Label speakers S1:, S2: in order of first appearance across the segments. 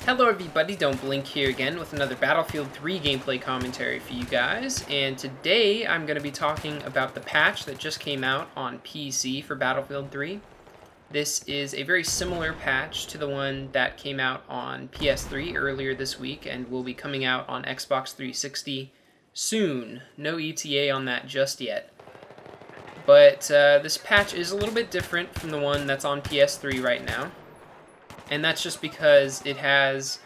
S1: Hello everybody, Don't Blink here again with another Battlefield 3 gameplay commentary for you guys, and today I'm going to be talking about the patch that just came out on PC for Battlefield 3. This is a very similar patch to the one that came out on PS3 earlier this week and will be coming out on Xbox 360 soon. No ETA on that just yet. But this patch is a little bit different from the one that's on PS3 right now. And that's just because it has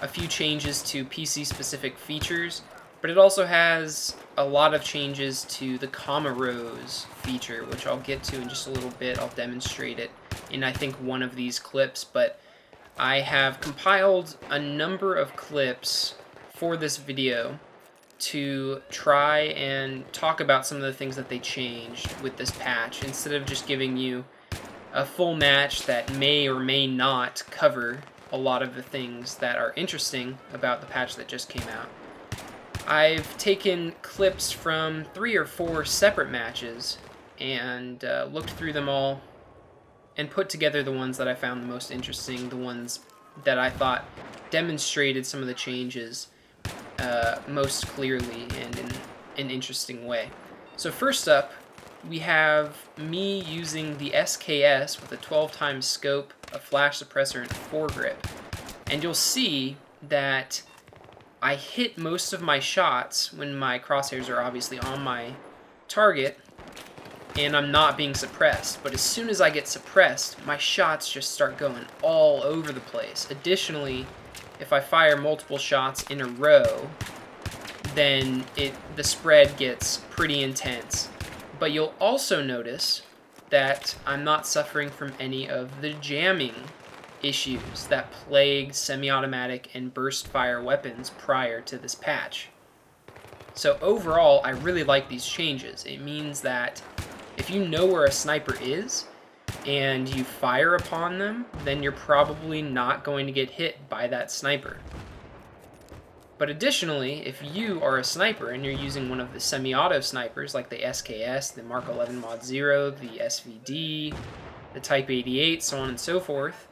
S1: a few changes to PC-specific features, but it also has a lot of changes to the Commorose feature, which I'll get to in just a little bit. I'll demonstrate it in, I think, one of these clips, but I have compiled a number of clips for this video to try and talk about some of the things that they changed with this patch, instead of just giving you a full match that may or may not cover a lot of the things that are interesting about the patch that just came out. I've taken clips from 3 or 4 separate matches and looked through them all and put together the ones that I found the most interesting, the ones that I thought demonstrated some of the changes most clearly and in an interesting way. So first up, we have me using the SKS with a 12x scope, a flash suppressor, and a foregrip. And you'll see that I hit most of my shots when my crosshairs are obviously on my target and I'm not being suppressed. But as soon as I get suppressed, my shots just start going all over the place. Additionally, if I fire multiple shots in a row, then the spread gets pretty intense. But you'll also notice that I'm not suffering from any of the jamming issues that plagued semi-automatic and burst fire weapons prior to this patch. So overall, I really like these changes. It means that if you know where a sniper is and you fire upon them, then you're probably not going to get hit by that sniper. But additionally, if you are a sniper and you're using one of the semi-auto snipers like the SKS, the Mark 11 Mod 0, the SVD, the Type 88, so on and so forth,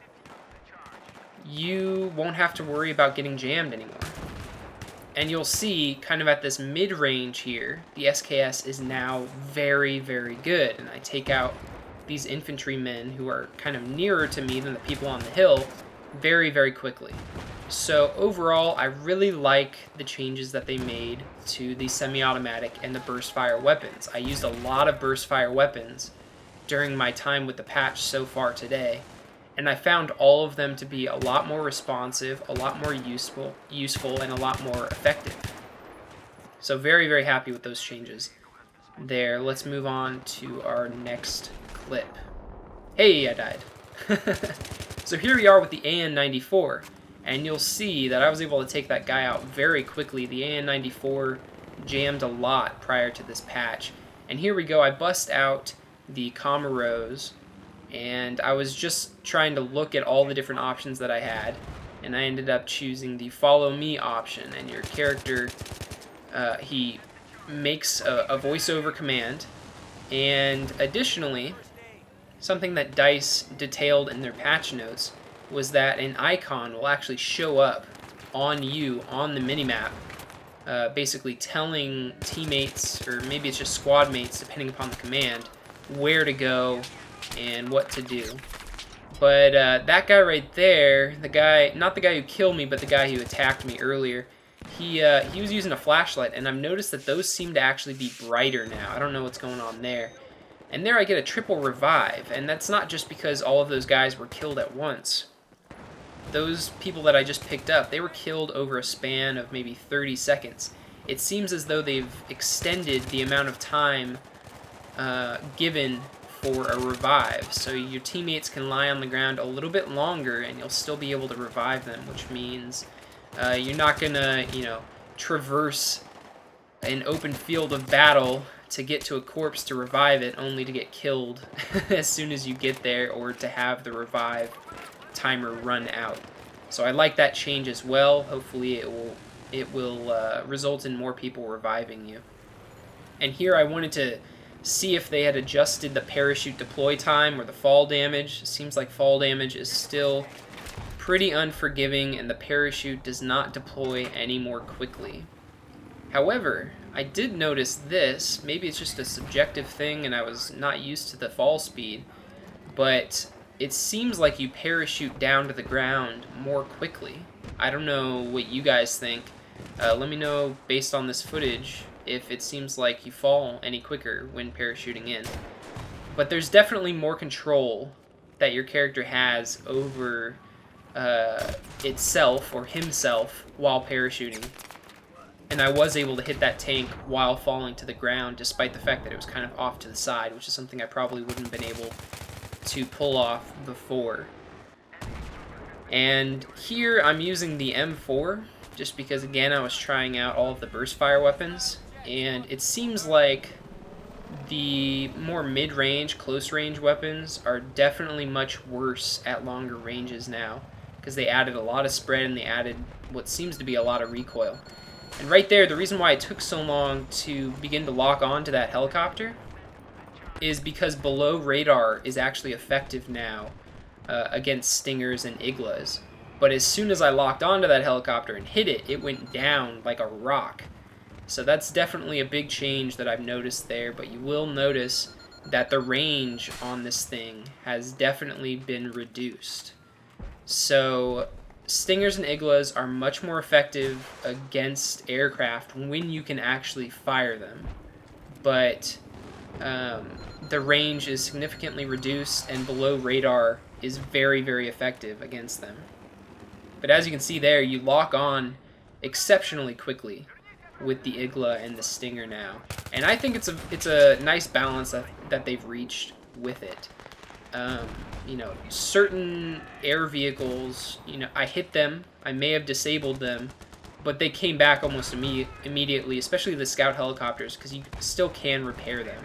S1: you won't have to worry about getting jammed anymore. And you'll see, kind of at this mid-range here, the SKS is now very, very good. And I take out these infantrymen who are kind of nearer to me than the people on the hill very, very quickly. So overall, I really like the changes that they made to the semi-automatic and the burst fire weapons. I used a lot of burst fire weapons during my time with the patch so far today, and I found all of them to be a lot more responsive, a lot more useful, and a lot more effective. So very, very happy with those changes there. Let's move on to our next clip. Hey, I died. So here we are with the AN-94. And you'll see that I was able to take that guy out very quickly. The AN-94 jammed a lot prior to this patch. And here we go, I bust out the Commorose, and I was just trying to look at all the different options that I had, and I ended up choosing the Follow Me option. And your character, he makes a voiceover command, and additionally, something that DICE detailed in their patch notes was that an icon will actually show up on you on the minimap, basically telling teammates, or maybe it's just squad mates, depending upon the command, where to go and what to do. But that guy right there, the guy, not the guy who killed me, but the guy who attacked me earlier, he was using a flashlight, and I've noticed that those seem to actually be brighter now. I don't know what's going on there. And there I get a triple revive, and that's not just because all of those guys were killed at once. Those people that I just picked up, they were killed over a span of maybe 30 seconds. It seems as though they've extended the amount of time given for a revive. So your teammates can lie on the ground a little bit longer and you'll still be able to revive them, which means you're not going to, traverse an open field of battle to get to a corpse to revive it, only to get killed as soon as you get there, or to have the revive timer run out. So I like that change as well. Hopefully it will result in more people reviving you. And here I wanted to see if they had adjusted the parachute deploy time or the fall damage. It seems like fall damage is still pretty unforgiving, and the parachute does not deploy any more quickly. However, I did notice this. Maybe it's just a subjective thing and I was not used to the fall speed, but it seems like you parachute down to the ground more quickly. I don't know what you guys think. Let me know, based on this footage, if it seems like you fall any quicker when parachuting in. But there's definitely more control that your character has over itself or himself while parachuting. And I was able to hit that tank while falling to the ground, despite the fact that it was kind of off to the side, which is something I probably wouldn't have been able to pull off before. And here I'm using the M4, just because, again, I was trying out all of the burst fire weapons, and it seems like the more mid-range, close-range weapons are definitely much worse at longer ranges now, because they added a lot of spread and they added what seems to be a lot of recoil. And right there, the reason why it took so long to begin to lock on to that helicopter is because below radar is actually effective now against Stingers and Iglas. But as soon as I locked onto that helicopter and hit it, it went down like a rock. So that's definitely a big change that I've noticed there, but you will notice that the range on this thing has definitely been reduced. So Stingers and Iglas are much more effective against aircraft when you can actually fire them, but the range is significantly reduced, and below radar is very, very effective against them. But as you can see there, you lock on exceptionally quickly with the Igla and the Stinger now, and I think it's a nice balance that they've reached with it. You know, certain air vehicles, you know, I hit them, I may have disabled them, but they came back almost immediately, especially the scout helicopters, because you still can repair them.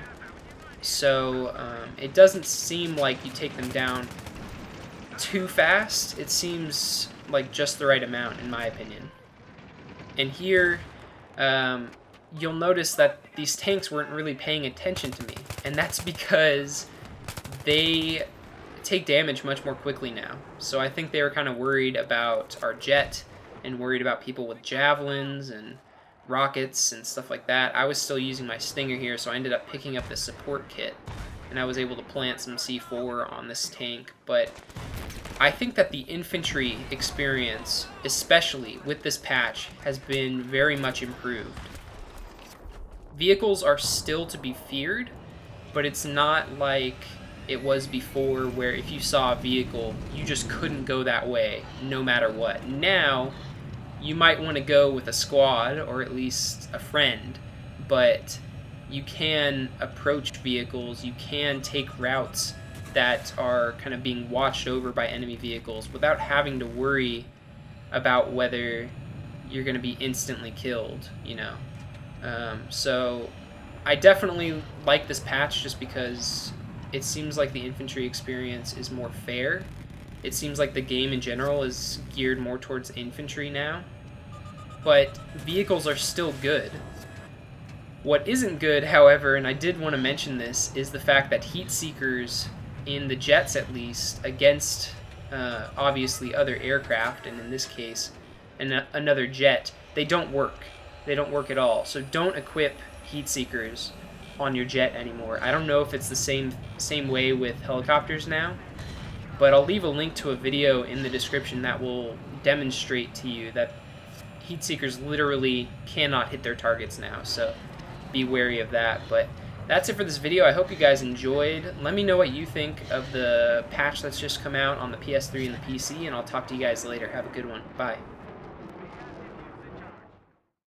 S1: So it doesn't seem like you take them down too fast. It seems like just the right amount, in my opinion. And here, you'll notice that these tanks weren't really paying attention to me, and that's because they take damage much more quickly now. So I think they were kind of worried about our jet and worried about people with javelins and rockets and stuff like that. I was still using my Stinger here, so I ended up picking up the support kit, and I was able to plant some C4 on this tank. But I think that the infantry experience, especially with this patch, has been very much improved. Vehicles are still to be feared, but it's not like it was before, where if you saw a vehicle, you just couldn't go that way no matter what. Now, you might want to go with a squad, or at least a friend, but you can approach vehicles, you can take routes that are kind of being watched over by enemy vehicles without having to worry about whether you're going to be instantly killed, you know. So I definitely like this patch just because it seems like the infantry experience is more fair. It seems like the game in general is geared more towards infantry now. But vehicles are still good. What isn't good, however, and I did want to mention this, is the fact that heat seekers, in the jets at least, against obviously other aircraft, and in this case another jet, they don't work. They don't work at all. So don't equip heat seekers on your jet anymore. I don't know if it's the same way with helicopters now, but I'll leave a link to a video in the description that will demonstrate to you that heat seekers literally cannot hit their targets now, so be wary of that. But that's it for this video. I hope you guys enjoyed. Let me know what you think of the patch that's just come out on the PS3 and the PC, and I'll talk to you guys later. Have a good one. Bye.